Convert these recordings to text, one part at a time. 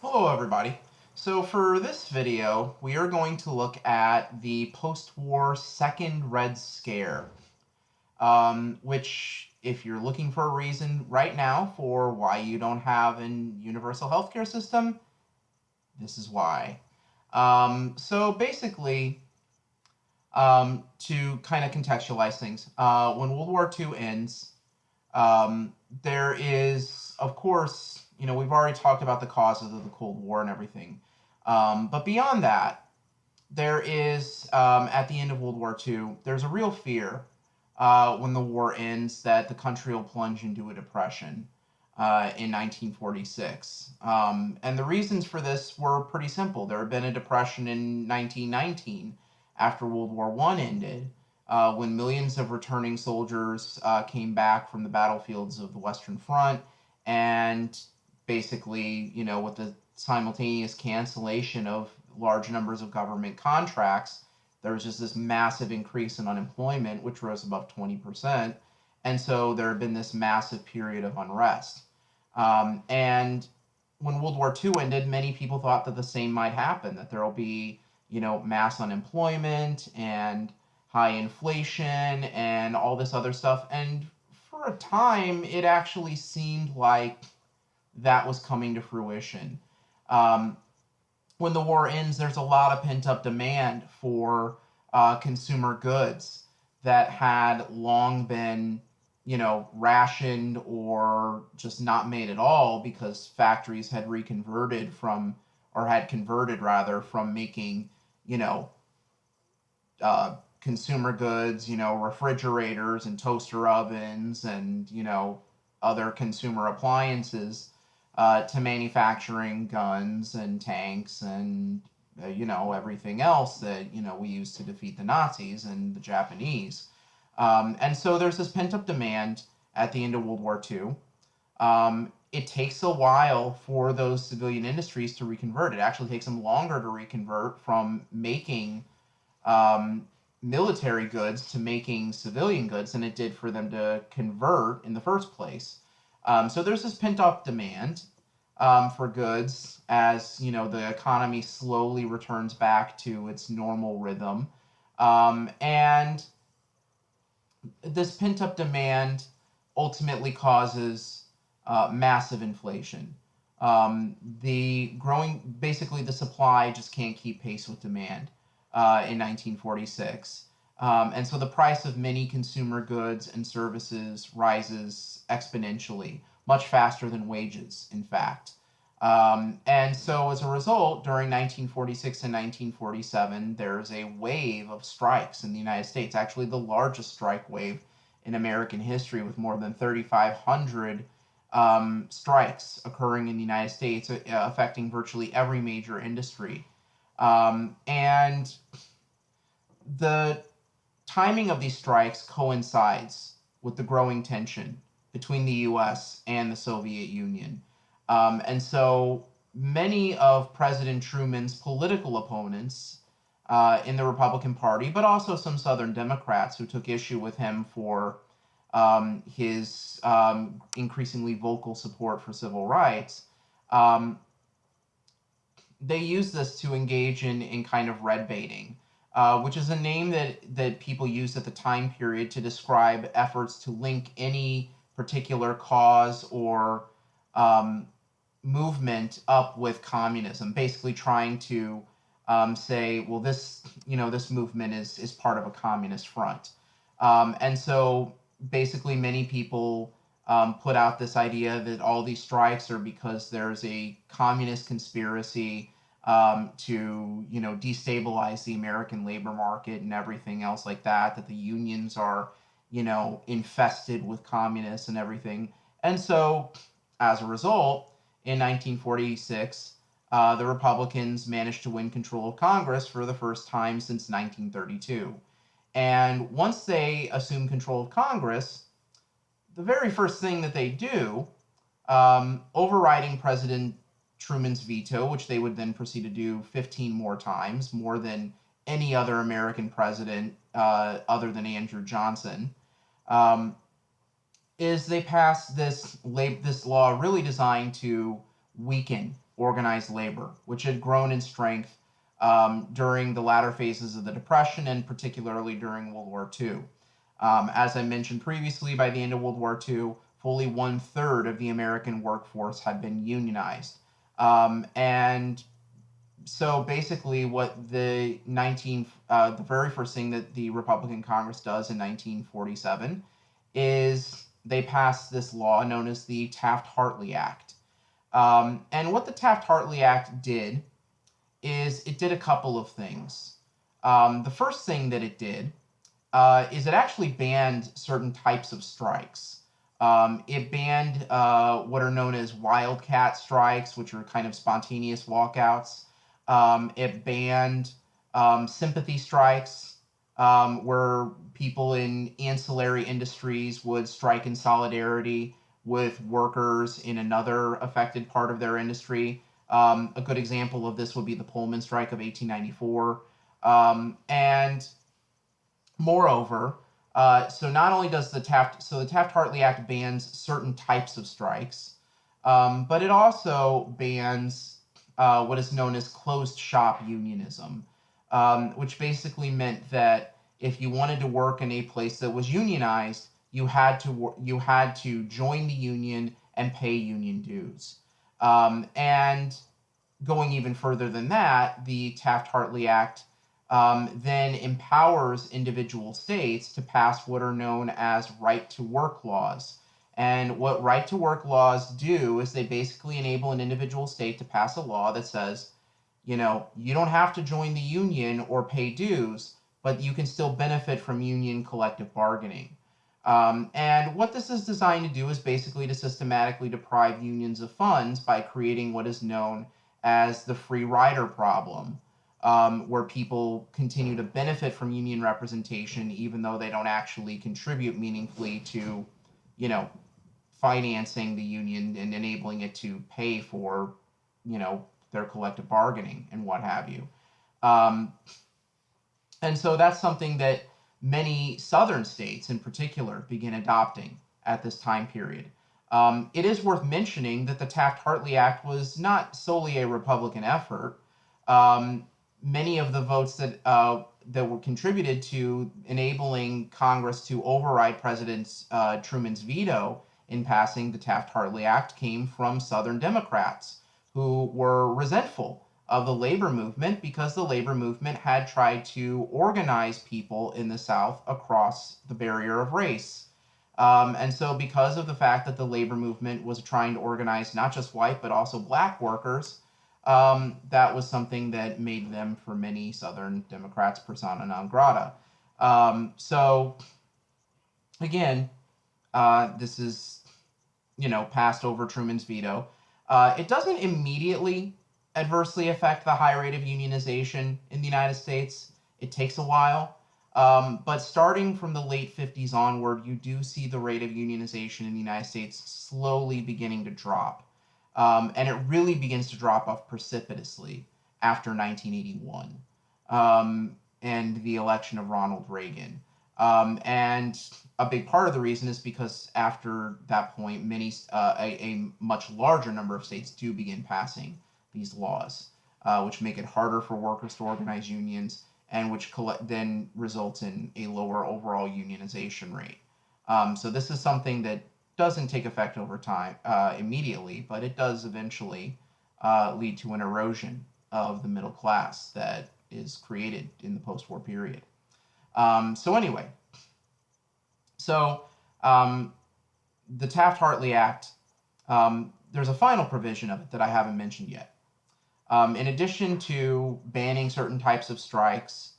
Hello everybody. So for this video, we are going to look at the post-war Second Red Scare, which if you're looking for a reason right now for why you don't have an universal healthcare system, this is why. So basically, to kind of contextualize things, when World War II ends, there is, of course, we've already talked about the causes of the Cold War and everything. But beyond that, there is, at the end of World War II, there's a real fear when the war ends that the country will plunge into a depression in 1946. And the reasons for this were pretty simple. There had been a depression in 1919 after World War I ended, when millions of returning soldiers came back from the battlefields of the Western Front, and basically, with the simultaneous cancellation of large numbers of government contracts, there was just this massive increase in unemployment, which rose above 20%. And so there had been this massive period of unrest. And when World War II ended, many people thought that the same might happen, that there will be, mass unemployment and high inflation and all this other stuff. And for a time, it actually seemed like that was coming to fruition. Um, when the war ends, there's a lot of pent up demand for consumer goods that had long been, rationed or just not made at all because factories had reconverted from, or had converted rather, from making, you know, consumer goods, refrigerators and toaster ovens and, other consumer appliances to manufacturing guns and tanks and, everything else that, we used to defeat the Nazis and the Japanese. And so there's this pent up demand at the end of World War II. It takes a while for those civilian industries to reconvert. It actually takes them longer to reconvert from making um, military goods to making civilian goods than it did for them to convert in the first place. So there's this pent up demand for goods as the economy slowly returns back to its normal rhythm, and this pent up demand ultimately causes massive inflation. Basically, the supply just can't keep pace with demand in 1946. And so the price of many consumer goods and services rises exponentially, much faster than wages, in fact. And so as a result, during 1946 and 1947, there's a wave of strikes in the United States, actually the largest strike wave in American history, with more than 3,500 strikes occurring in the United States, affecting virtually every major industry. And the timing of these strikes coincides with the growing tension between the US and the Soviet Union. And so many of President Truman's political opponents in the Republican Party, but also some Southern Democrats who took issue with him for his increasingly vocal support for civil rights, um, they use this to engage in kind of red baiting, which is a name that people used at the time period to describe efforts to link any particular cause or um, movement up with communism, basically trying to say, well, this movement is part of a communist front. And so basically, many people put out this idea that all these strikes are because there's a communist conspiracy to destabilize the American labor market and everything else like that. That the unions are infested with communists and everything. And so, as a result, in 1946, the Republicans managed to win control of Congress for the first time since 1932. And once they assume control of Congress, the very first thing that they do, overriding President Truman's veto, which they would then proceed to do 15 more times, more than any other American president other than Andrew Johnson, um, is they pass this law really designed to weaken organized labor, which had grown in strength during the latter phases of the Depression and particularly during World War II. As I mentioned previously, by the end of World War II, fully 1/3 of the American workforce had been unionized. And so basically, what the very first thing that the Republican Congress does in 1947 is they pass this law known as the Taft-Hartley Act. And what the Taft-Hartley Act did is it did a couple of things. The first thing that it did is it actually banned certain types of strikes. It banned what are known as wildcat strikes, which are kind of spontaneous walkouts. It banned sympathy strikes, where people in ancillary industries would strike in solidarity with workers in another affected part of their industry. A good example of this would be the Pullman strike of 1894. And moreover, so not only does the Taft-Hartley Act bans certain types of strikes, but it also bans what is known as closed shop unionism, which basically meant that if you wanted to work in a place that was unionized, you had to join the union and pay union dues. And going even further than that, the Taft-Hartley Act then empowers individual states to pass what are known as right to work laws. And what right to work laws do is they basically enable an individual state to pass a law that says, you don't have to join the union or pay dues, but you can still benefit from union collective bargaining. And what this is designed to do is basically to systematically deprive unions of funds by creating what is known as the free rider problem, where people continue to benefit from union representation even though they don't actually contribute meaningfully to, you know, financing the union and enabling it to pay for, their collective bargaining and what have you. Um, and so that's something that many southern states in particular begin adopting at this time period. It is worth mentioning that the Taft-Hartley Act was not solely a Republican effort. Many of the votes that were contributed to enabling Congress to override President Truman's veto in passing the Taft-Hartley Act came from Southern Democrats who were resentful of the labor movement because the labor movement had tried to organize people in the South across the barrier of race. And so, because of the fact that the labor movement was trying to organize not just white but also black workers, that was something that made them, for many Southern Democrats, persona non grata. So, again, this is, passed over Truman's veto. It doesn't immediately adversely affect the high rate of unionization in the United States. It takes a while. But starting from the late 50s onward, you do see the rate of unionization in the United States slowly beginning to drop. And it really begins to drop off precipitously after 1981 and the election of Ronald Reagan. And a big part of the reason is because after that point, a much larger number of states do begin passing these laws, which make it harder for workers to organize unions and which then results in a lower overall unionization rate. So this is something that doesn't take effect over time immediately, but it does eventually lead to an erosion of the middle class that is created in the post-war period. So anyway, the Taft-Hartley Act, there's a final provision of it that I haven't mentioned yet. In addition to banning certain types of strikes,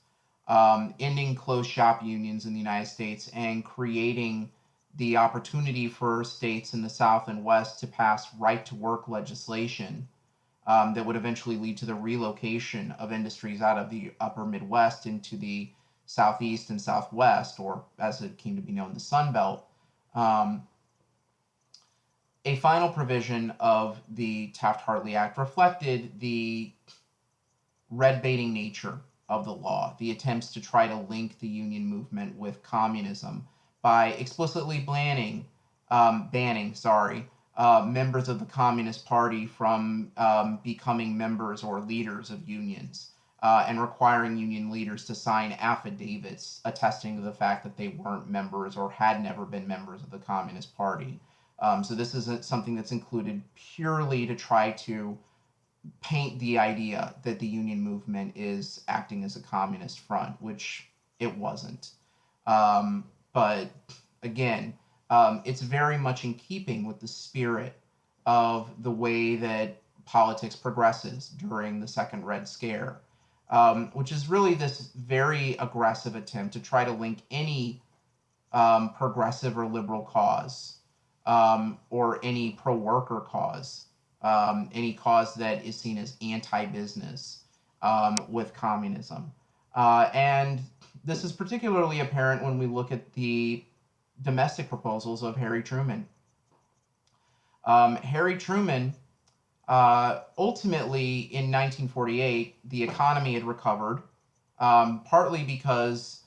ending closed shop unions in the United States, and creating the opportunity for states in the South and West to pass right-to-work legislation that would eventually lead to the relocation of industries out of the upper Midwest into the Southeast and Southwest, or as it came to be known, the Sun Belt. A final provision of the Taft-Hartley Act reflected the red-baiting nature of the law, the attempts to try to link the union movement with communism by explicitly banning members of the Communist Party from becoming members or leaders of unions, and requiring union leaders to sign affidavits attesting to the fact that they weren't members or had never been members of the Communist Party. So this isn't something that's included purely to try to paint the idea that the union movement is acting as a communist front, which it wasn't. But again, it's very much in keeping with the spirit of the way that politics progresses during the Second Red Scare, which is really this very aggressive attempt to try to link any progressive or liberal cause, or any pro worker cause, any cause that is seen as anti business, with communism. And this is particularly apparent when we look at the domestic proposals of Harry Truman. Harry Truman, ultimately in 1948, the economy had recovered, partly because,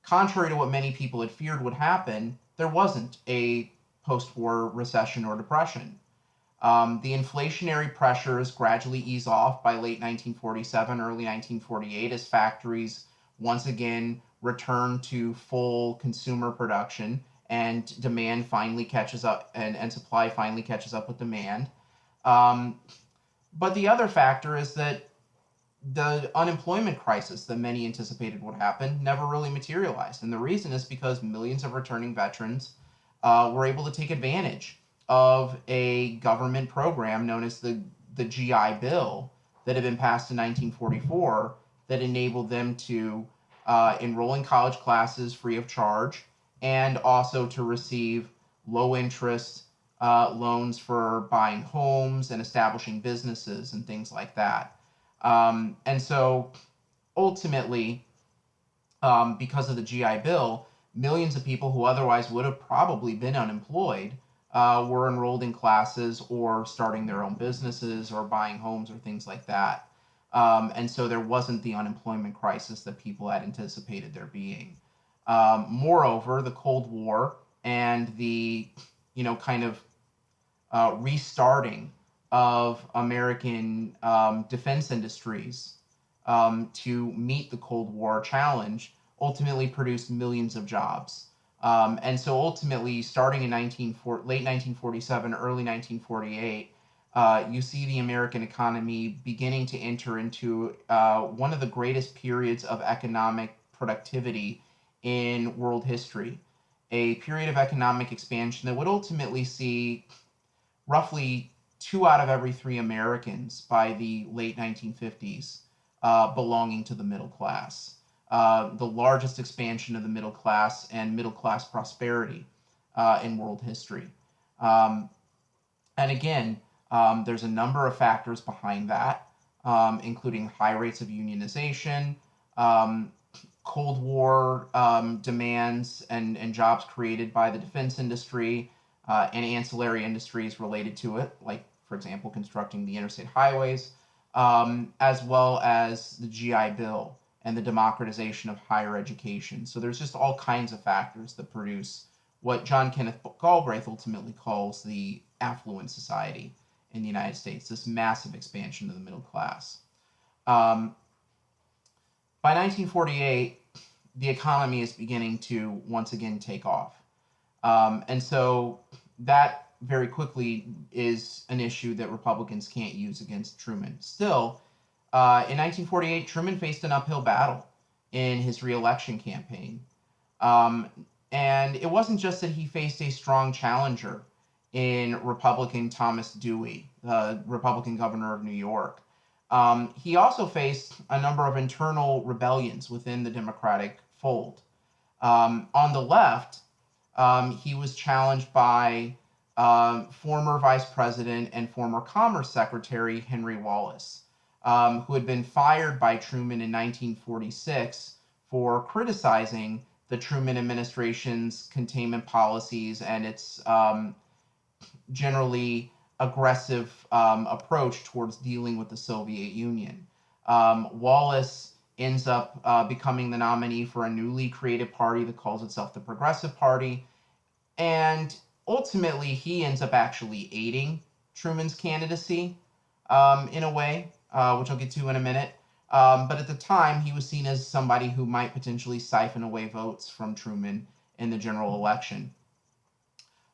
contrary to what many people had feared would happen, there wasn't a post war recession or depression. The inflationary pressures gradually ease off by late 1947, early 1948, as factories once again return to full consumer production and demand finally catches up, and supply finally catches up with demand. Um, but the other factor is that the unemployment crisis that many anticipated would happen never really materialized. And the reason is because millions of returning veterans were able to take advantage of a government program known as the GI Bill that had been passed in 1944 that enabled them to enroll in college classes free of charge and also to receive low interest loans for buying homes and establishing businesses and things like that. And so ultimately, because of the GI Bill, millions of people who otherwise would have probably been unemployed were enrolled in classes or starting their own businesses or buying homes or things like that. And so there wasn't the unemployment crisis that people had anticipated there being. Moreover, the Cold War and the, kind of restarting of American defense industries to meet the Cold War challenge ultimately produced millions of jobs. And so ultimately, starting in late 1947, early 1948, you see the American economy beginning to enter into one of the greatest periods of economic productivity in world history, a period of economic expansion that would ultimately see roughly 2 out of every 3 Americans by the late 1950s belonging to the middle class. The largest expansion of the middle class and middle class prosperity in world history. Um, and again, there's a number of factors behind that, including high rates of unionization, um, Cold War demands and jobs created by the defense industry and ancillary industries related to it, like, for example, constructing the interstate highways, as well as the GI Bill and the democratization of higher education. So there's just all kinds of factors that produce what John Kenneth Galbraith ultimately calls the affluent society in the United States, this massive expansion of the middle class. Um, by 1948, the economy is beginning to once again take off. And so that very quickly is an issue that Republicans can't use against Truman. Still, in 1948, Truman faced an uphill battle in his reelection campaign. Um, and it wasn't just that he faced a strong challenger in Republican Thomas Dewey, the Republican governor of New York. He also faced a number of internal rebellions within the Democratic fold. On the left, he was challenged by former Vice President and former Commerce Secretary Henry Wallace, who had been fired by Truman in 1946 for criticizing the Truman administration's containment policies and its generally aggressive approach towards dealing with the Soviet Union. Wallace ends up becoming the nominee for a newly created party that calls itself the Progressive Party. And ultimately, he ends up actually aiding Truman's candidacy in a way, which I'll get to in a minute. But at the time, he was seen as somebody who might potentially siphon away votes from Truman in the general election.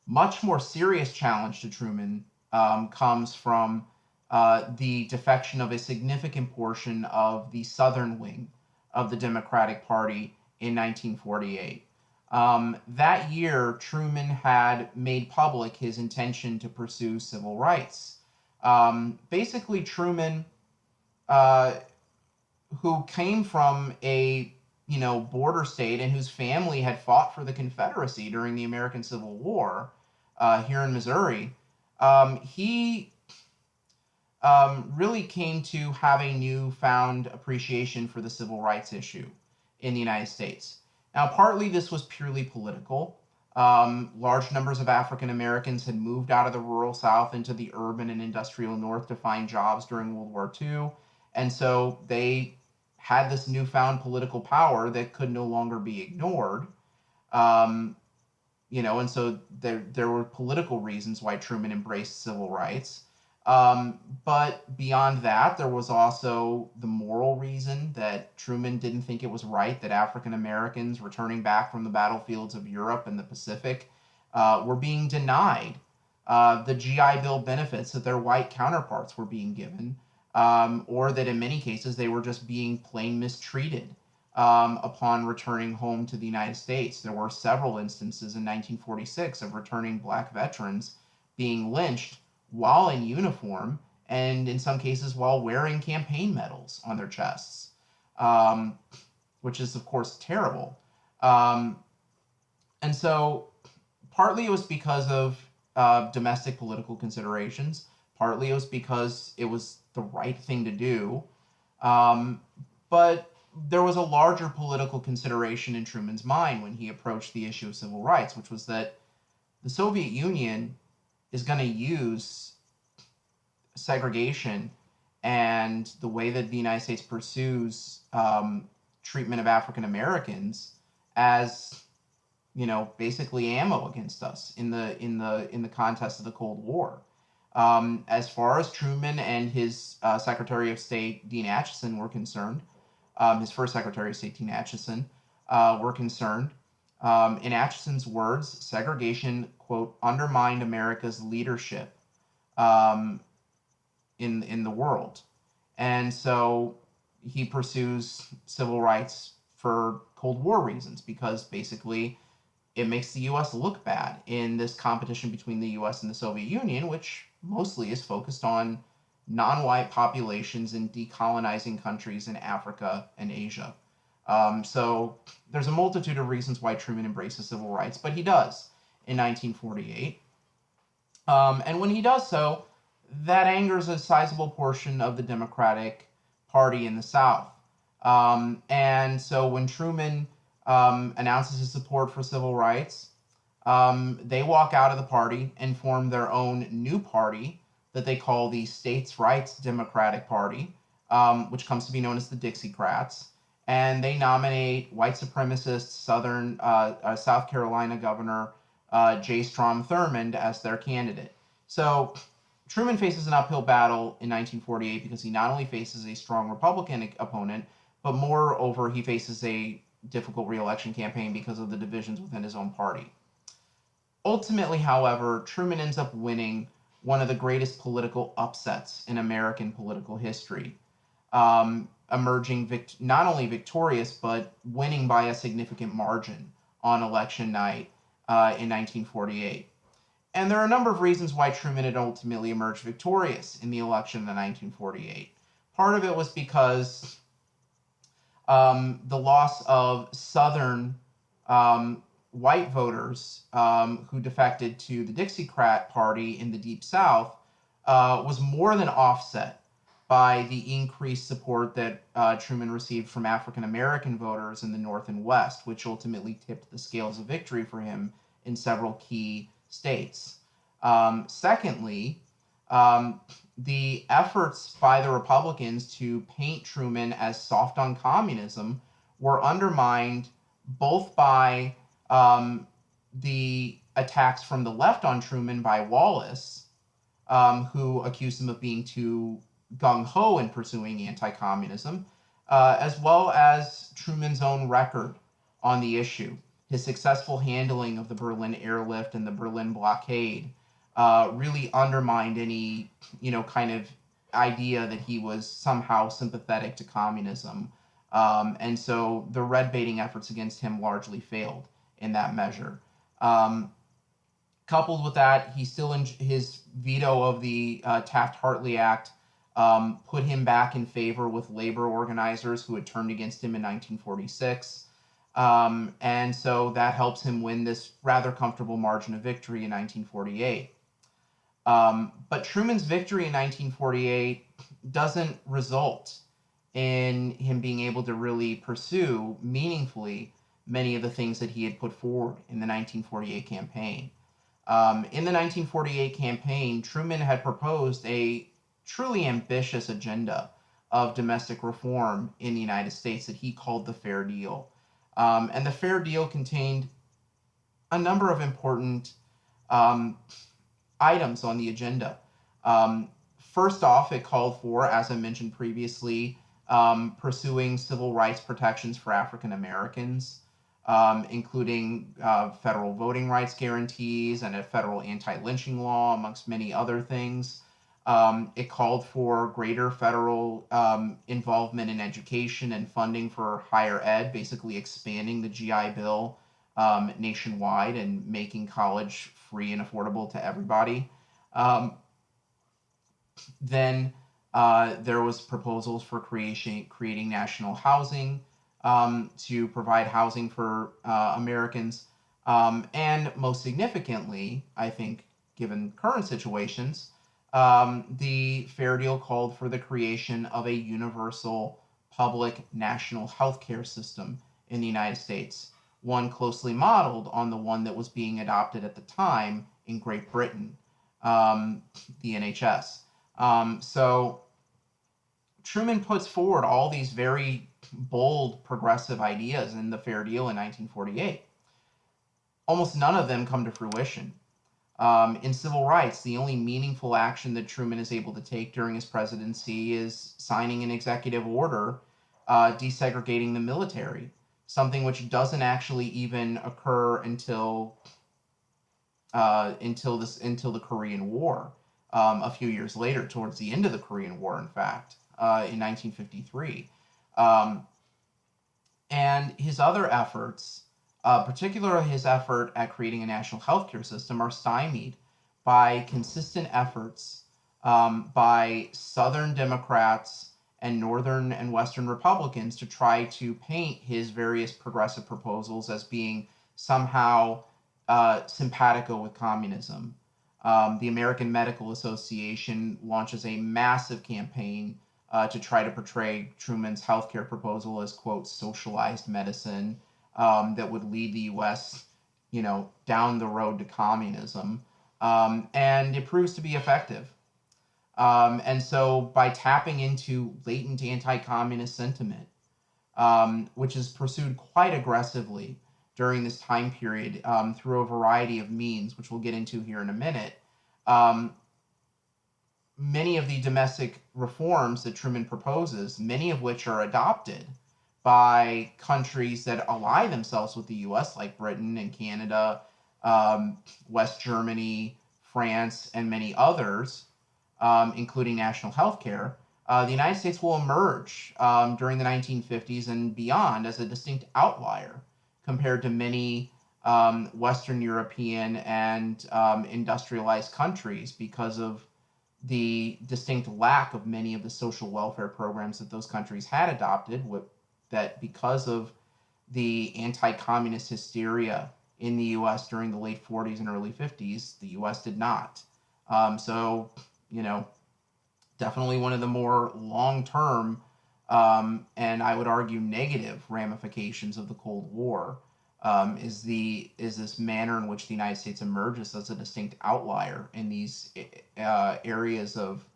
Much more serious challenge to Truman comes from the defection of a significant portion of the southern wing of the Democratic Party in 1948. That year, Truman had made public his intention to pursue civil rights. Basically, Truman, uh, who came from a border state and whose family had fought for the Confederacy during the American Civil War here in Missouri, he really came to have a newfound appreciation for the civil rights issue in the United States. Now, partly this was purely political. Large numbers of African Americans had moved out of the rural South into the urban and industrial North to find jobs during World War II. And so they had this newfound political power that could no longer be ignored. Um, and so there were political reasons why Truman embraced civil rights. But beyond that, there was also the moral reason that Truman didn't think it was right that African Americans returning back from the battlefields of Europe and the Pacific were being denied the GI Bill benefits that their white counterparts were being given, or that in many cases they were just being plain mistreated upon returning home to the United States. There were several instances in 1946 of returning black veterans being lynched while in uniform, and in some cases while wearing campaign medals on their chests, um, which is, of course, terrible. Um, and so partly it was because of domestic political considerations, partly it was because it was the right thing to do. Um, but there was a larger political consideration in Truman's mind when he approached the issue of civil rights, which was that the Soviet Union is going to use segregation and the way that the United States pursues treatment of African Americans as basically ammo against us in the contest of the Cold War. As far as Truman and his Secretary of State Dean Acheson were concerned, his first Secretary of State Dean Acheson were concerned. In Acheson's words, segregation, quote, undermined America's leadership um, in the world. And so he pursues civil rights for Cold War reasons, because basically it makes the US look bad in this competition between the US and the Soviet Union, which mostly is focused on non-white populations in decolonizing countries in Africa and Asia. So there's a multitude of reasons why Truman embraces civil rights, but he does in 1948. And when he does so, that angers a sizable portion of the Democratic Party in the South. And so when Truman announces his support for civil rights, they walk out of the party and form their own new party that they call the States' Rights Democratic Party, which comes to be known as the Dixiecrats. And they nominate white supremacist South Carolina Governor J. Strom Thurmond as their candidate. So Truman faces an uphill battle in 1948 because he not only faces a strong Republican opponent, but moreover, he faces a difficult reelection campaign because of the divisions within his own party. Ultimately, however, Truman ends up winning one of the greatest political upsets in American political history, emerging not only victorious, but winning by a significant margin on election night in 1948. And there are a number of reasons why Truman had ultimately emerged victorious in the election of 1948. Part of it was because the loss of Southern white voters who defected to the Dixiecrat Party in the Deep South was more than offset by the increased support that Truman received from African American voters in the North and West, which ultimately tipped the scales of victory for him in several key states. Secondly, the efforts by the Republicans to paint Truman as soft on communism were undermined both by the attacks from the left on Truman by Wallace, who accused him of being too gung-ho in pursuing anti-communism, as well as Truman's own record on the issue. His successful handling of the Berlin airlift and the Berlin blockade really undermined any, kind of idea that he was somehow sympathetic to communism. And so the red baiting efforts against him largely failed in that measure. Coupled with that, he still his veto of the Taft-Hartley Act put him back in favor with labor organizers who had turned against him in 1946. And so that helps him win this rather comfortable margin of victory in 1948. But Truman's victory in 1948 doesn't result in him being able to really pursue meaningfully many of the things that he had put forward in the 1948 campaign. In the 1948 campaign, Truman had proposed a truly ambitious agenda of domestic reform in the United States that he called the Fair Deal. And the Fair Deal contained a number of important items on the agenda. First off, it called for, as I mentioned previously, pursuing civil rights protections for African Americans, including federal voting rights guarantees and a federal anti-lynching law, amongst many other things. It called for greater federal involvement in education and funding for higher ed, basically expanding the GI Bill nationwide and making college free and affordable to everybody. Then there was proposals for creating national housing to provide housing for Americans. And most significantly, I think, given current situations, the Fair Deal called for the creation of a universal public national health care system in the United States, one closely modeled on the one that was being adopted at the time in Great Britain, the NHS. So Truman puts forward all these very bold progressive ideas in the Fair Deal in 1948. Almost none of them come to fruition. In civil rights, the only meaningful action that Truman is able to take during his presidency is signing an executive order desegregating the military, something which doesn't actually even occur until the Korean War, a few years later, towards the end of the Korean War, in fact, in 1953. And his other efforts, particularly his effort at creating a national healthcare system, are stymied by consistent efforts by Southern Democrats and Northern and Western Republicans to try to paint his various progressive proposals as being somehow simpatico with communism. The American Medical Association launches a massive campaign to try to portray Truman's healthcare proposal as, quote, socialized medicine that would lead the U.S., down the road to communism. And it proves to be effective. And so by tapping into latent anti-communist sentiment, which is pursued quite aggressively during this time period through a variety of means, which we'll get into here in a minute, many of the domestic reforms that Truman proposes, many of which are adopted by countries that ally themselves with the U.S., like Britain and Canada, West Germany, France, and many others, including national health care, the United States will emerge during the 1950s and beyond as a distinct outlier compared to many Western European and industrialized countries because of the distinct lack of many of the social welfare programs that those countries had adopted, that because of the anti-communist hysteria in the U.S. during the late 40s and early 50s, the U.S. did not. So, definitely one of the more long-term and I would argue negative ramifications of the Cold War is this manner in which the United States emerges as a distinct outlier in these areas of,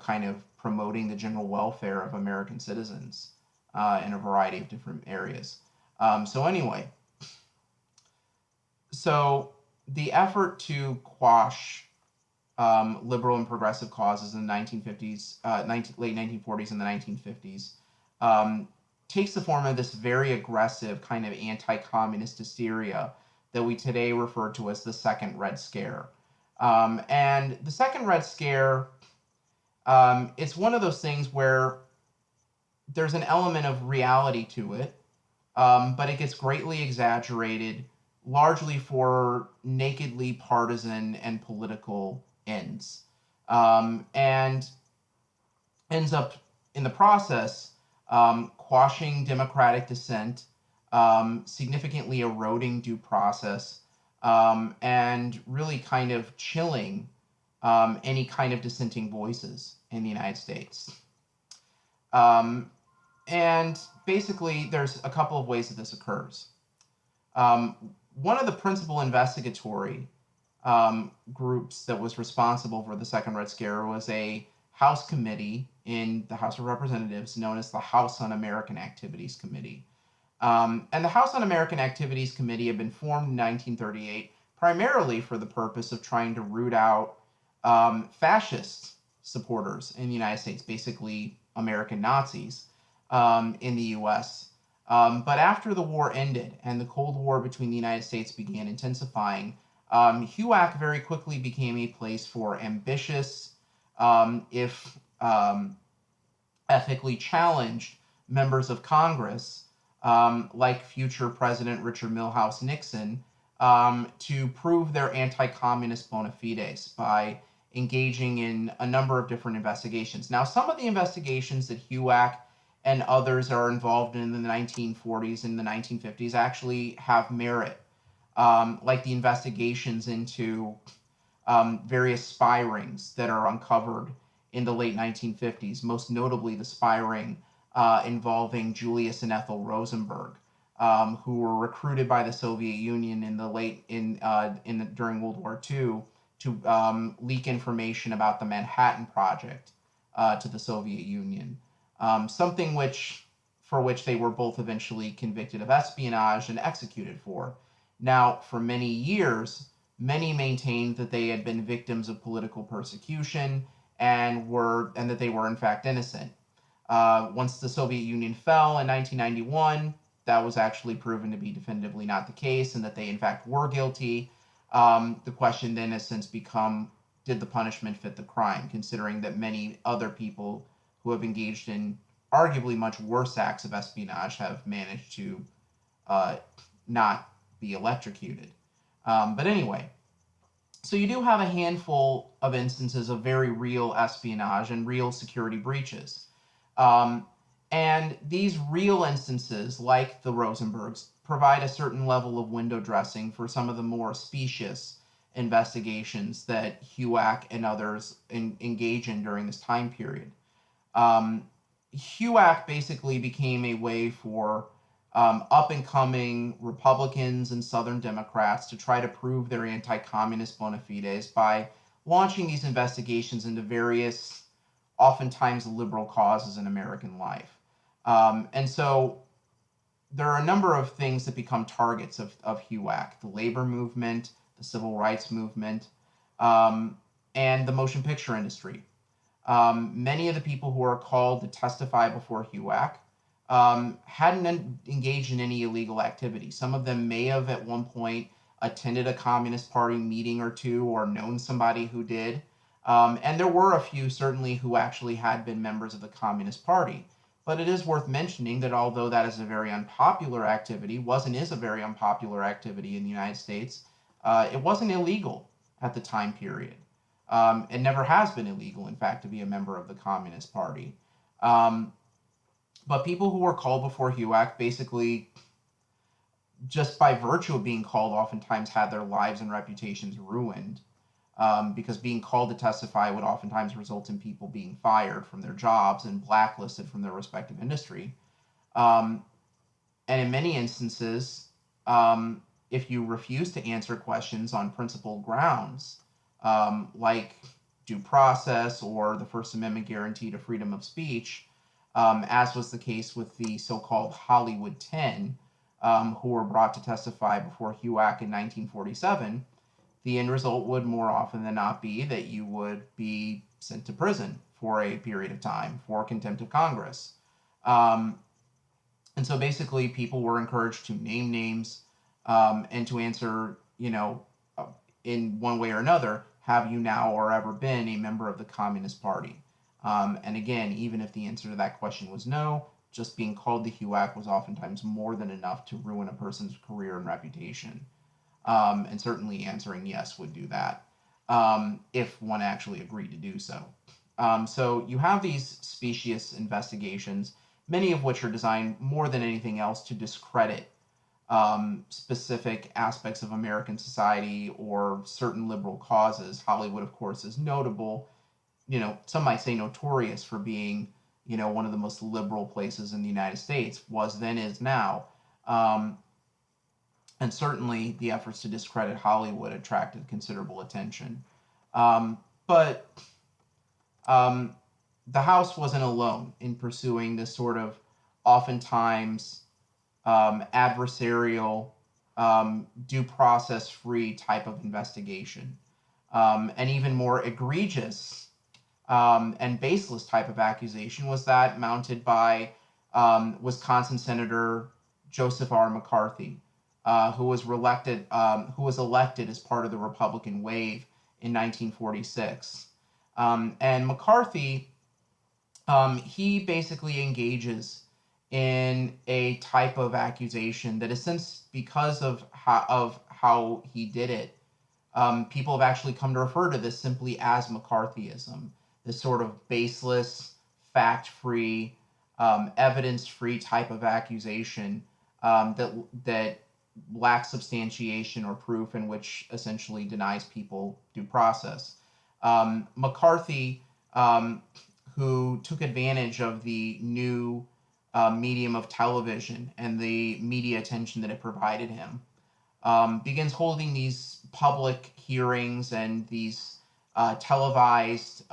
kind of promoting the general welfare of American citizens in a variety of different areas. So the effort to quash liberal and progressive causes in the 1950s, late 1940s and the 1950s, um, takes the form of this very aggressive kind of anti-communist hysteria that we today refer to as the Second Red Scare. And the Second Red Scare, it's one of those things where there's an element of reality to it, but it gets greatly exaggerated, largely for nakedly partisan and political ends, and ends up in the process quashing democratic dissent, significantly eroding due process, and really kind of chilling any kind of dissenting voices in the United States. Um, and basically, there's a couple of ways that this occurs. Um, One of the principal investigatory groups that was responsible for the Second Red Scare was a House committee in the House of Representatives known as the House Un-American Activities Committee. And the House Un-American Activities Committee had been formed in 1938 primarily for the purpose of trying to root out fascist supporters in the United States, basically American Nazis in the US. But after the war ended and the Cold War between the United States began intensifying, HUAC very quickly became a place for ambitious, if ethically challenged members of Congress, like future President Richard Milhous Nixon, to prove their anti communist bona fides by engaging in a number of different investigations. Now, some of the investigations that HUAC and others are involved in the 1940s and the 1950s actually have merit, like the investigations into various spy rings that are uncovered in the late 1950s, most notably the spy ring involving Julius and Ethel Rosenberg, who were recruited by the Soviet Union in the during World War II to leak information about the Manhattan Project to the Soviet Union, something for which they were both eventually convicted of espionage and executed for. Now, for many years, many maintained that they had been victims of political persecution and that they were in fact innocent. Once the Soviet Union fell in 1991, that was actually proven to be definitively not the case, and that they in fact were guilty. The question then has since become, did the punishment fit the crime, considering that many other people who have engaged in arguably much worse acts of espionage have managed to not be electrocuted. But anyway, so you do have a handful of instances of very real espionage and real security breaches. Um, and these real instances, like the Rosenbergs, provide a certain level of window dressing for some of the more specious investigations that HUAC and others engage in during this time period. Um, HUAC basically became a way for up and coming Republicans and Southern Democrats to try to prove their anti communist bona fides by launching these investigations into various, oftentimes liberal causes in American life. And so there are a number of things that become targets of HUAC: the labor movement, the civil rights movement, um, and the motion picture industry. Many of the people who are called to testify before HUAC hadn't engaged in any illegal activity. Some of them may have at one point attended a Communist Party meeting or two or known somebody who did. And there were a few certainly who actually had been members of the Communist Party. But it is worth mentioning that although that is a very unpopular activity, was and is a very unpopular activity in the United States, it wasn't illegal at the time period. It never has been illegal, in fact, to be a member of the Communist Party. Um, but people who were called before HUAC basically, just by virtue of being called, oftentimes had their lives and reputations ruined, because being called to testify would oftentimes result in people being fired from their jobs and blacklisted from their respective industry. Um, and in many instances, if you refuse to answer questions on principled grounds, like due process or the First Amendment guarantee to freedom of speech, as was the case with the so-called Hollywood 10, who were brought to testify before HUAC in 1947, the end result would more often than not be that you would be sent to prison for a period of time for contempt of Congress. Um, and so basically, people were encouraged to name names and to answer, uh, in one way or another, have you now or ever been a member of the Communist Party? And again, even if the answer to that question was no, just being called the HUAC was oftentimes more than enough to ruin a person's career and reputation. And certainly answering yes would do that if one actually agreed to do so. So you have these specious investigations, many of which are designed more than anything else to discredit specific aspects of American society or certain liberal causes. Hollywood, of course, is notable. Some might say notorious for being, one of the most liberal places in the United States, was then, is now. Um, and certainly the efforts to discredit Hollywood attracted considerable attention. But um, the House wasn't alone in pursuing this sort of oftentimes adversarial, due process free type of investigation. An even more egregious and baseless type of accusation was that mounted by Wisconsin Senator Joseph R. McCarthy, who was elected as part of the Republican wave in 1946. And McCarthy, he basically engages in a type of accusation that is, since because of how he did it, people have actually come to refer to this simply as McCarthyism, this sort of baseless, fact-free, evidence-free type of accusation that lacks substantiation or proof, and which essentially denies people due process. McCarthy, um, who took advantage of the new medium of television and the media attention that it provided him, begins holding these public hearings and these televised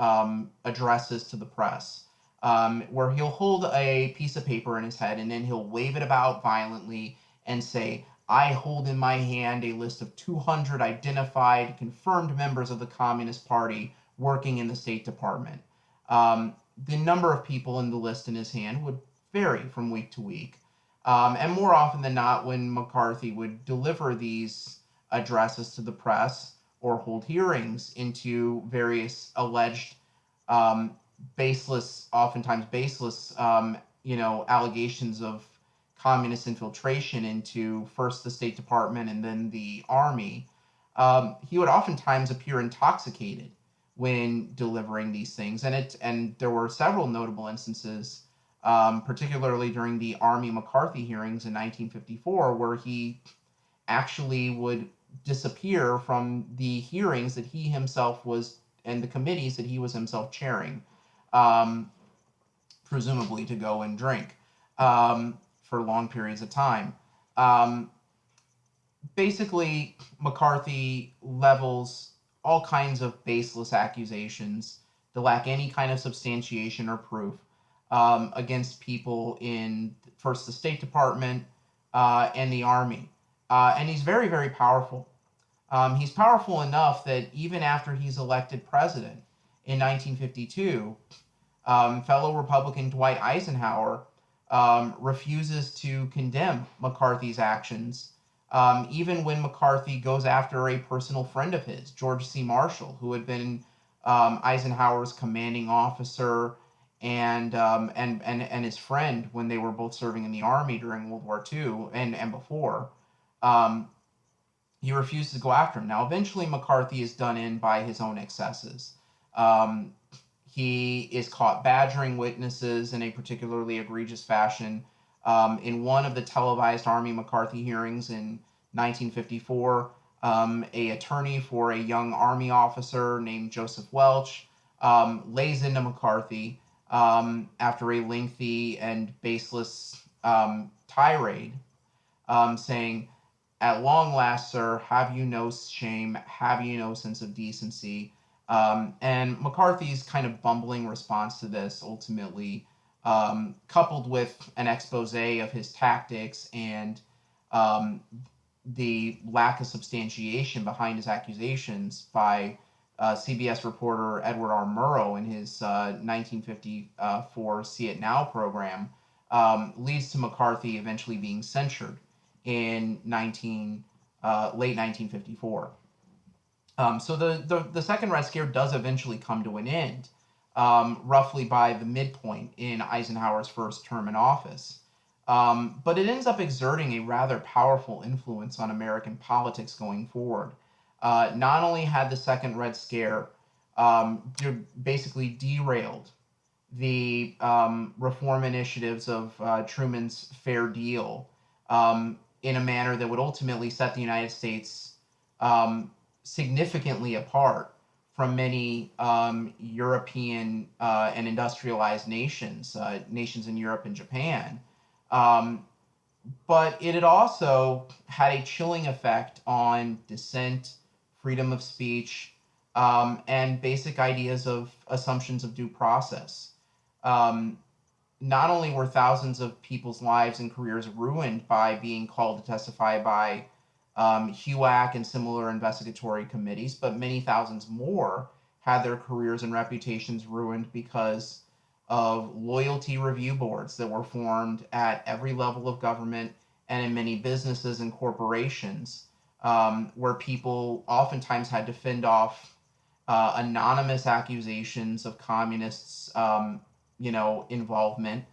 addresses to the press, where he'll hold a piece of paper in his head and then he'll wave it about violently and say, I hold in my hand a list of 200 identified, confirmed members of the Communist Party working in the State Department. Um, the number of people in the list in his hand would vary from week to week. And more often than not, when McCarthy would deliver these addresses to the press or hold hearings into various alleged um, baseless, oftentimes baseless, allegations of communist infiltration into first the State Department and then the Army, he would oftentimes appear intoxicated when delivering these things, and there were several notable instances, particularly during the Army McCarthy hearings in 1954, where he actually would disappear from the hearings that he himself was and the committees that he was himself chairing, um, presumably to go and drink for long periods of time. Um, Basically, McCarthy levels all kinds of baseless accusations that lack any kind of substantiation or proof against people in first the State Department and the Army. And he's very, very powerful. He's powerful enough that even after he's elected president in 1952, fellow Republican Dwight Eisenhower refuses to condemn McCarthy's actions, even when McCarthy goes after a personal friend of his, George C. Marshall, who had been Eisenhower's commanding officer and his friend when they were both serving in the Army during World War II and before. Um, he refuses to go after him. Now, eventually, McCarthy is done in by his own excesses. Um, he is caught badgering witnesses in a particularly egregious fashion. In one of the televised Army McCarthy hearings in 1954, a attorney for a young Army officer named Joseph Welch lays into McCarthy after a lengthy and baseless tirade, saying, at long last, sir, have you no shame? Have you no sense of decency? And McCarthy's kind of bumbling response to this ultimately, coupled with an expose of his tactics and the lack of substantiation behind his accusations by CBS reporter Edward R. Murrow in his 1954 See It Now program leads to McCarthy eventually being censured in late 1954. So the second Red Scare does eventually come to an end, roughly by the midpoint in Eisenhower's first term in office. But it ends up exerting a rather powerful influence on American politics going forward. Not only had the second Red Scare basically derailed the reform initiatives of Truman's Fair Deal in a manner that would ultimately set the United States significantly apart from many European and industrialized nations, nations in Europe and Japan. Um, but it had also had a chilling effect on dissent, freedom of speech, and basic ideas of assumptions of due process. Um, Not only were thousands of people's lives and careers ruined by being called to testify by HUAC and similar investigatory committees, but many thousands more had their careers and reputations ruined because of loyalty review boards that were formed at every level of government and in many businesses and corporations, where people oftentimes had to fend off anonymous accusations of communists, involvement,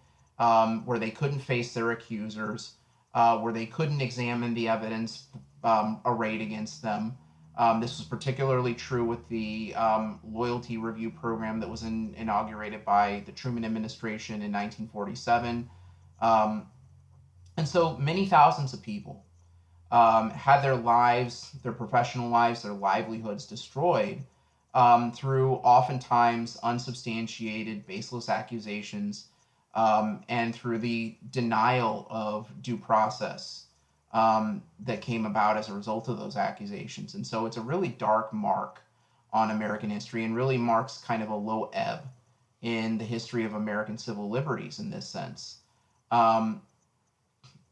where they couldn't face their accusers, where they couldn't examine the evidence arrayed against them. This was particularly true with the loyalty review program that was inaugurated by the Truman administration in 1947. Um, and so many thousands of people had their lives, their professional lives, their livelihoods destroyed through oftentimes unsubstantiated, baseless accusations, and through the denial of due process that came about as a result of those accusations. And so it's a really dark mark on American history and really marks kind of a low ebb in the history of American civil liberties in this sense. Um,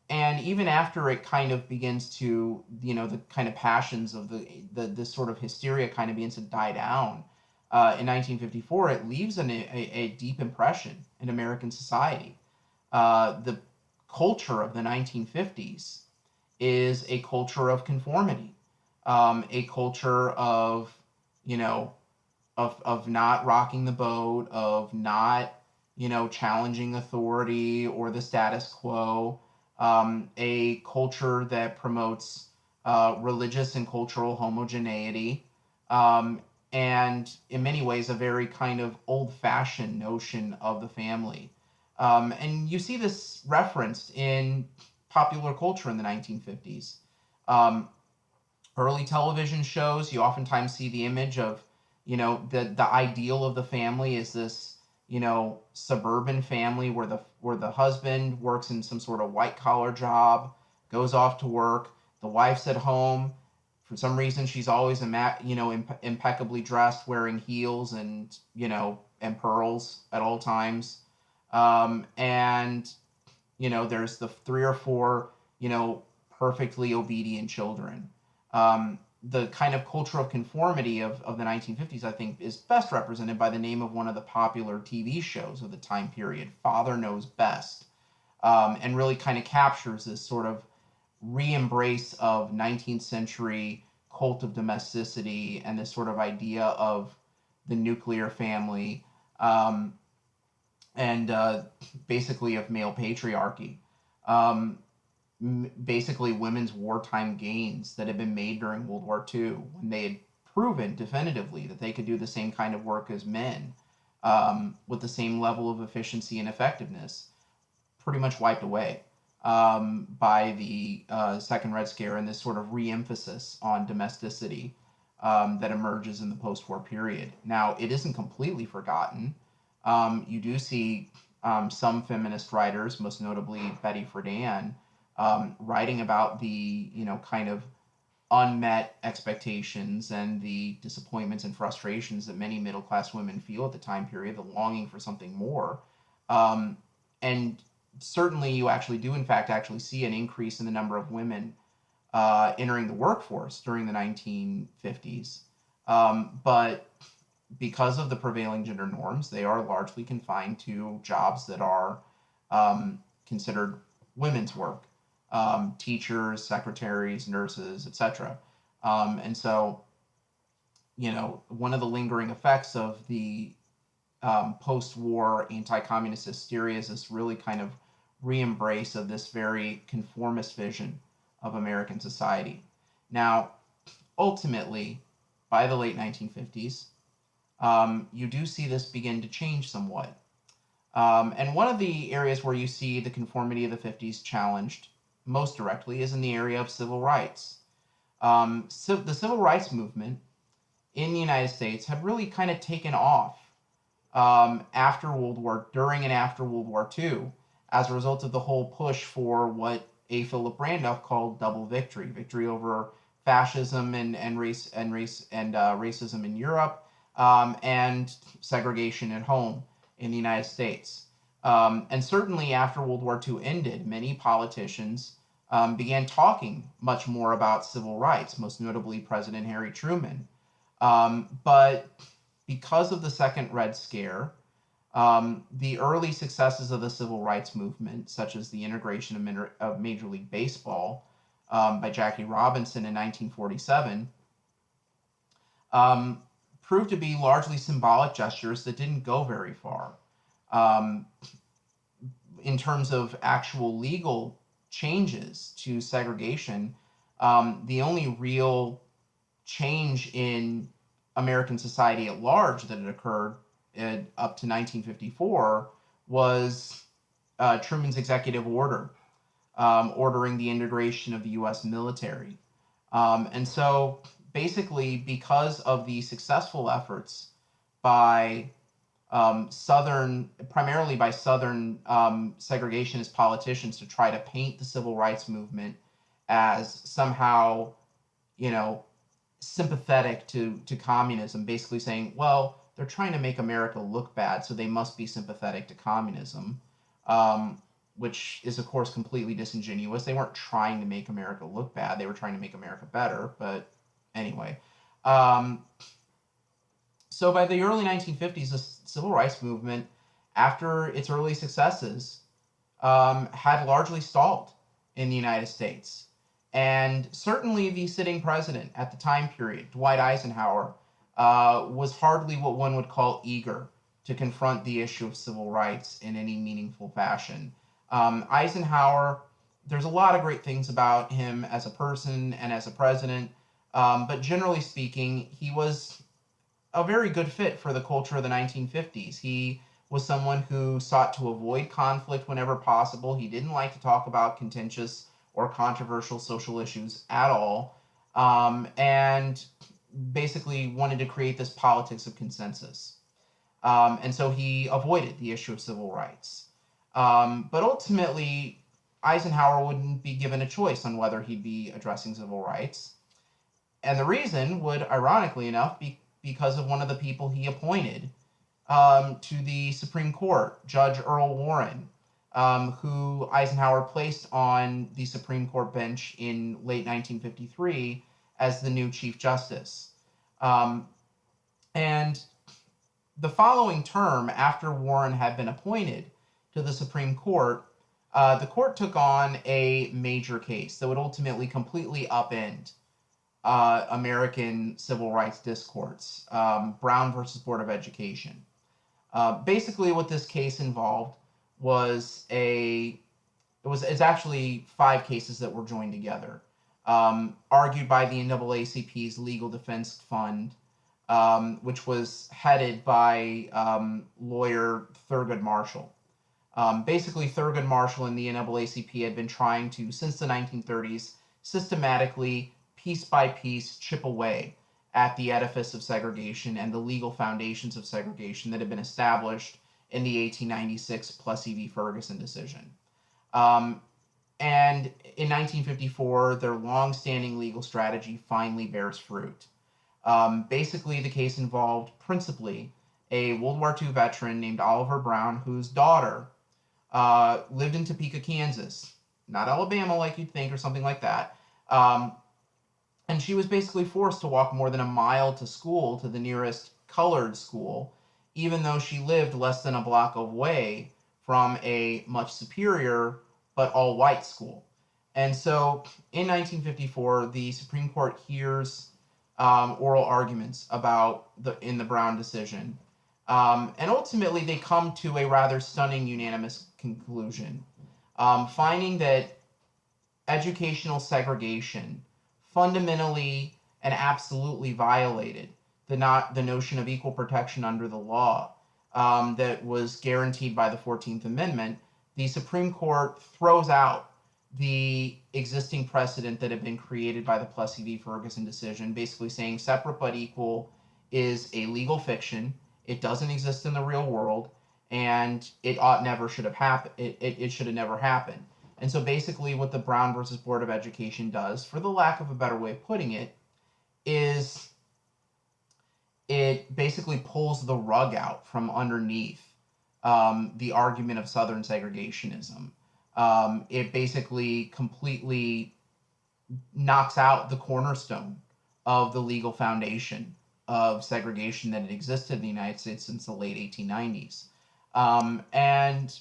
and even after it kind of begins to, the kind of passions of the this sort of hysteria kind of begins to die down in 1954, it leaves a deep impression in American society. The culture of the 1950s is a culture of conformity, a culture of, you know, of not rocking the boat, of not, challenging authority or the status quo, a culture that promotes religious and cultural homogeneity, um, and in many ways a very kind of old-fashioned notion of the family. And you see this referenced in popular culture in the 1950s. Um, Early television shows, you oftentimes see the image of, the ideal of the family is this, suburban family where the husband works in some sort of white collar job, goes off to work, the wife's at home. For some reason, she's always impeccably dressed, wearing heels and and pearls at all times. And there's the three or four perfectly obedient children. The kind of culture of conformity of the 1950s, I think, is best represented by the name of one of the popular TV shows of the time period, Father Knows Best, and really kind of captures this sort of re-embrace of 19th century cult of domesticity and this sort of idea of the nuclear family, um, and basically of male patriarchy. Um, Basically women's wartime gains that had been made during World War II when they had proven definitively that they could do the same kind of work as men, with the same level of efficiency and effectiveness, pretty much wiped away by the Second Red Scare and this sort of re-emphasis on domesticity that emerges in the post-war period. Now, it isn't completely forgotten. You do see some feminist writers, most notably Betty Friedan, writing about the kind of unmet expectations and the disappointments and frustrations that many middle class women feel at the time period, the longing for something more. And certainly, you actually do, in fact, actually see an increase in the number of women entering the workforce during the 1950s. But because of the prevailing gender norms, they are largely confined to jobs that are considered women's work, teachers, secretaries, nurses, etc. And so, one of the lingering effects of the post-war anti-communist hysteria is this really kind of re-embrace of this very conformist vision of American society. Now, ultimately, by the late 1950s, you do see this begin to change somewhat. And one of the areas where you see the conformity of the 50s challenged most directly is in the area of civil rights. So the civil rights movement in the United States had really kind of taken off during and after World War II, as a result of the whole push for what A. Philip Randolph called double victory over fascism and racism in Europe, and segregation at home in the United States. And certainly after World War II ended, many politicians began talking much more about civil rights, most notably President Harry Truman. But because of the Second Red Scare, the early successes of the civil rights movement, such as the integration of Major League Baseball by Jackie Robinson in 1947, proved to be largely symbolic gestures that didn't go very far. Um, in terms of actual legal changes to segregation, the only real change in American society at large that had occurred up to 1954 was Truman's executive order ordering the integration of the U.S. military. And so basically, because of the successful efforts by primarily by Southern segregationist politicians to try to paint the civil rights movement as somehow, you know, sympathetic to communism, basically saying, well, they're trying to make America look bad, so they must be sympathetic to communism, which is, of course, completely disingenuous. They weren't trying to make America look bad. They were trying to make America better. But anyway, so by the early 1950s, the civil rights movement, after its early successes, had largely stalled in the United States. And certainly the sitting president at the time period, Dwight Eisenhower, was hardly what one would call eager to confront the issue of civil rights in any meaningful fashion. Eisenhower, there's a lot of great things about him as a person and as a president, but generally speaking, he was a very good fit for the culture of the 1950s. He was someone who sought to avoid conflict whenever possible. He didn't like to talk about contentious or controversial social issues at all, and basically wanted to create this politics of consensus. And so he avoided the issue of civil rights. But ultimately, Eisenhower wouldn't be given a choice on whether he'd be addressing civil rights. And the reason would, ironically enough, be because of one of the people he appointed to the Supreme Court, Judge Earl Warren, who Eisenhower placed on the Supreme Court bench in late 1953 as the new Chief Justice. And the following term, after Warren had been appointed to the Supreme Court, the court took on a major case that would ultimately completely upend American civil rights discourse, Brown versus Board of Education. Basically, what this case involved was it's actually 5 cases that were joined together, argued by the NAACP's Legal Defense Fund, which was headed by lawyer Thurgood Marshall. Basically, Thurgood Marshall and the NAACP had been trying to, since the 1930s, systematically, piece by piece, chip away at the edifice of segregation and the legal foundations of segregation that had been established in the 1896 Plessy v. Ferguson decision. And in 1954, their long-standing legal strategy finally bears fruit. Basically, the case involved principally a World War II veteran named Oliver Brown, whose daughter lived in Topeka, Kansas, not Alabama like you'd think or something like that, Um, and she was basically forced to walk more than a mile to school, to the nearest colored school, even though she lived less than a block away from a much superior but all white school. And so in 1954, the Supreme Court hears oral arguments in the Brown decision. And ultimately, they come to a rather stunning unanimous conclusion, finding that educational segregation fundamentally and absolutely violated the notion of equal protection under the law that was guaranteed by the 14th Amendment. The Supreme Court throws out the existing precedent that had been created by the Plessy v. Ferguson decision, basically saying separate but equal is a legal fiction. It doesn't exist in the real world, and it should have happened. It should have never happened. And so basically, what the Brown versus Board of Education does, for the lack of a better way of putting it, is it basically pulls the rug out from underneath the argument of Southern segregationism. It basically completely knocks out the cornerstone of the legal foundation of segregation that had existed in the United States since the late 1890s. And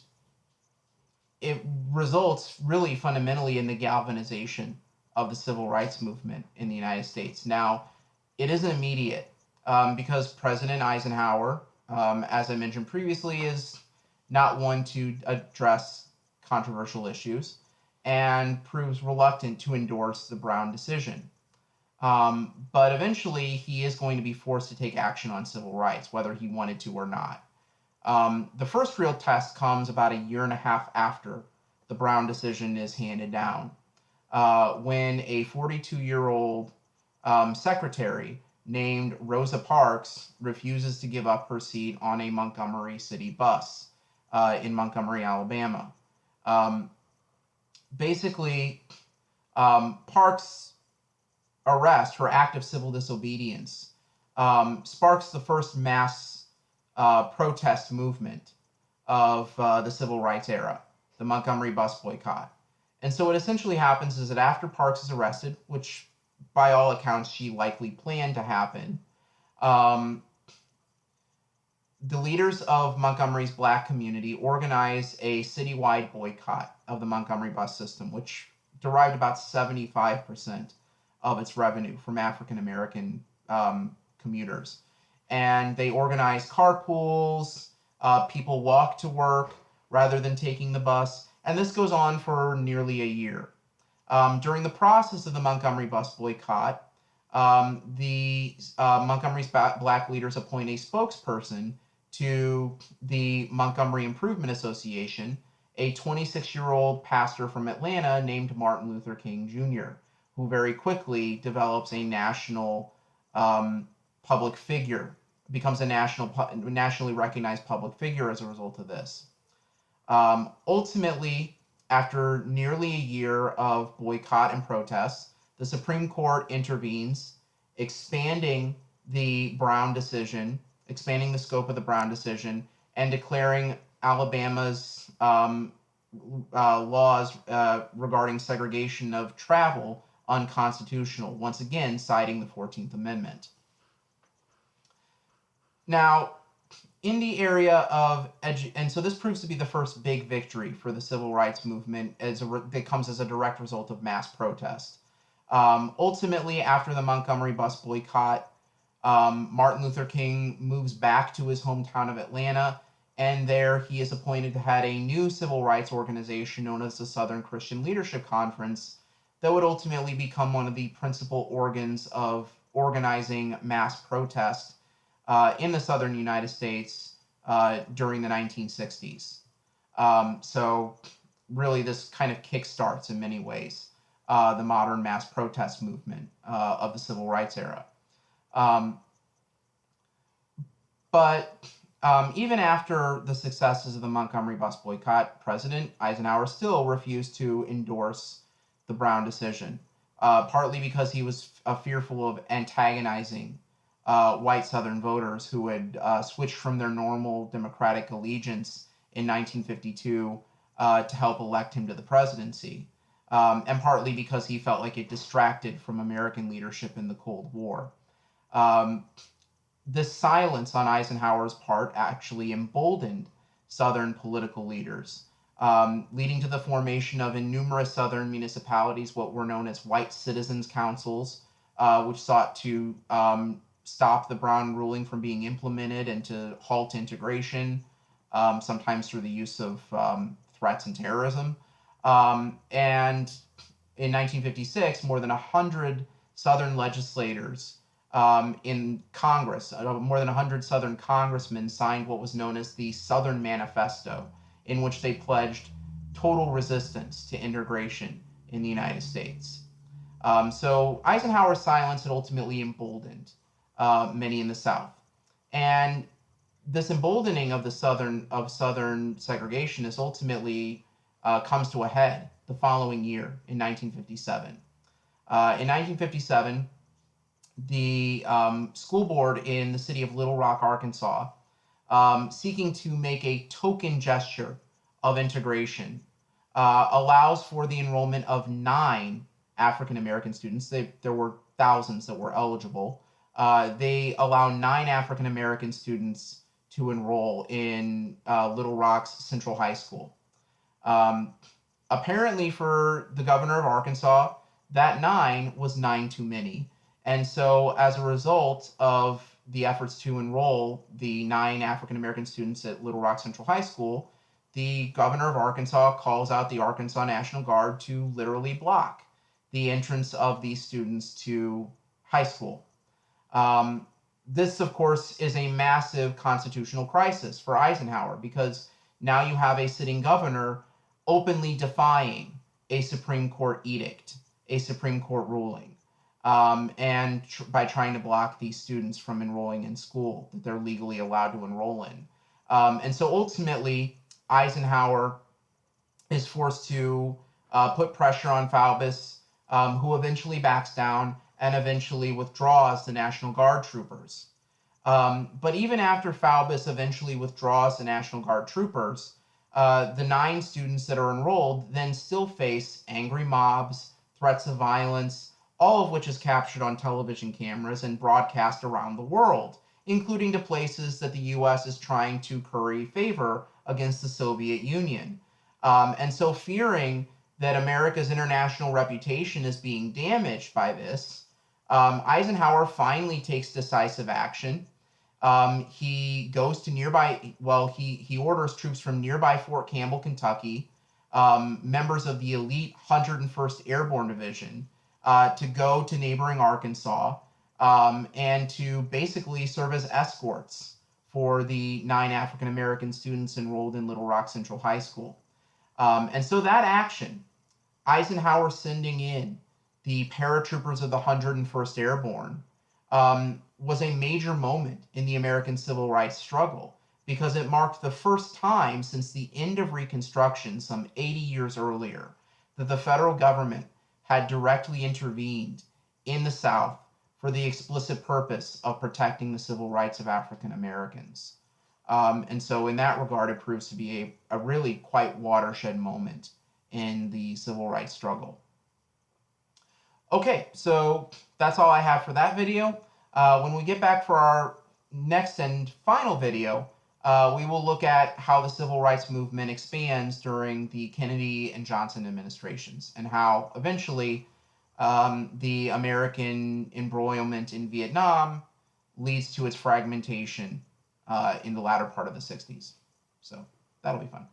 it results really fundamentally in the galvanization of the civil rights movement in the United States. Now, it isn't immediate because President Eisenhower, as I mentioned previously, is not one to address controversial issues and proves reluctant to endorse the Brown decision. But eventually, he is going to be forced to take action on civil rights, whether he wanted to or not. The first real test comes about a year and a half after the Brown decision is handed down, when a 42-year-old secretary named Rosa Parks refuses to give up her seat on a Montgomery City bus in Montgomery, Alabama. Basically, Parks' arrest, her act of civil disobedience, sparks the first mass protest movement of the civil rights era, the Montgomery bus boycott. And so what essentially happens is that after Parks is arrested, which by all accounts she likely planned to happen, the leaders of Montgomery's black community organize a citywide boycott of the Montgomery bus system, which derived about 75% of its revenue from African American commuters. And they organize carpools, people walk to work rather than taking the bus, and this goes on for nearly a year. During the process of the Montgomery bus boycott, the Montgomery's black leaders appoint a spokesperson to the Montgomery Improvement Association, a 26-year-old pastor from Atlanta named Martin Luther King Jr., who very quickly develops a national public figure, becomes a nationally recognized public figure as a result of this. Ultimately, after nearly a year of boycott and protests, the Supreme Court intervenes, expanding the scope of the Brown decision, and declaring Alabama's laws regarding segregation of travel unconstitutional, once again citing the 14th Amendment. Now, in the area of and so this proves to be the first big victory for the civil rights movement that comes as a direct result of mass protest. Ultimately, after the Montgomery bus boycott, Martin Luther King moves back to his hometown of Atlanta, and there he is appointed to head a new civil rights organization known as the Southern Christian Leadership Conference that would ultimately become one of the principal organs of organizing mass protest in the southern United States during the 1960s. So really this kind of kickstarts in many ways the modern mass protest movement of the civil rights era. But even after the successes of the Montgomery bus boycott, President Eisenhower still refused to endorse the Brown decision, partly because he was fearful of antagonizing white Southern voters who had switched from their normal Democratic allegiance in 1952 to help elect him to the presidency. and partly because he felt like it distracted from American leadership in the Cold War. Um, this silence on Eisenhower's part actually emboldened Southern political leaders, leading to the formation of, in numerous Southern municipalities, what were known as white citizens' councils, which sought to stop the Brown ruling from being implemented and to halt integration, sometimes through the use of threats and terrorism. And in 1956, more than 100 Southern legislators in Congress, more than 100 Southern congressmen signed what was known as the Southern Manifesto, in which they pledged total resistance to integration in the United States. So Eisenhower's silence had ultimately emboldened many in the South, and this emboldening of the Southern segregationists ultimately comes to a head the following year in 1957. In 1957, the school board in the city of Little Rock, Arkansas, seeking to make a token gesture of integration, allows for the enrollment of 9 African American students. There were thousands that were eligible. They allow 9 African American students to enroll in Little Rock's Central High School. Apparently, for the governor of Arkansas, that 9 was 9 too many. And so, as a result of the efforts to enroll the 9 African American students at Little Rock Central High School, the governor of Arkansas calls out the Arkansas National Guard to literally block the entrance of these students to high school. This, of course, is a massive constitutional crisis for Eisenhower, because now you have a sitting governor openly defying a Supreme Court edict, a Supreme Court ruling, and by trying to block these students from enrolling in school that they're legally allowed to enroll in. And so ultimately, Eisenhower is forced to put pressure on Faubus, who eventually backs down and eventually withdraws the National Guard troopers. But even after Faubus eventually withdraws the National Guard troopers, the 9 students that are enrolled then still face angry mobs, threats of violence, all of which is captured on television cameras and broadcast around the world, including to places that the U.S. is trying to curry favor against the Soviet Union. And so, fearing that America's international reputation is being damaged by this, Eisenhower finally takes decisive action. He goes to he orders troops from nearby Fort Campbell, Kentucky, members of the elite 101st Airborne Division, to go to neighboring Arkansas, and to basically serve as escorts for the 9 African American students enrolled in Little Rock Central High School. And so that action, Eisenhower sending in the paratroopers of the 101st Airborne, was a major moment in the American civil rights struggle, because it marked the first time since the end of Reconstruction, some 80 years earlier, that the federal government had directly intervened in the South for the explicit purpose of protecting the civil rights of African Americans. And so in that regard, it proves to be a really quite watershed moment in the civil rights struggle. Okay, so that's all I have for that video. When we get back for our next and final video, we will look at how the civil rights movement expands during the Kennedy and Johnson administrations, and how eventually the American embroilment in Vietnam leads to its fragmentation in the latter part of the 60s. So that'll be fun.